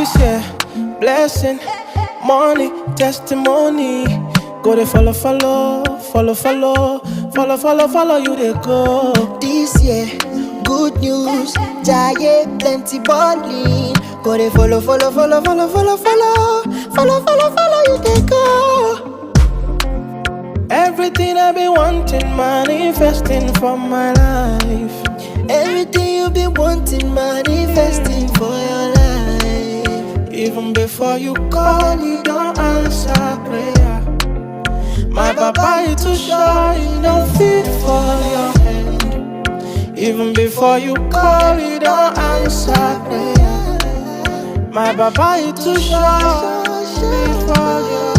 This year, blessing, money, testimony. Go they follow, you they go. This year, good news, giant plenty balling. Go they follow, you they go. Everything I've been wanting, manifesting for my life. Everything you've been wanting, manifesting for your life. Even before you call, you don't answer prayer. My papa, you too shy, you don't fit for your hand. Even before you call, you don't answer prayer. My papa, you too shy, fit for your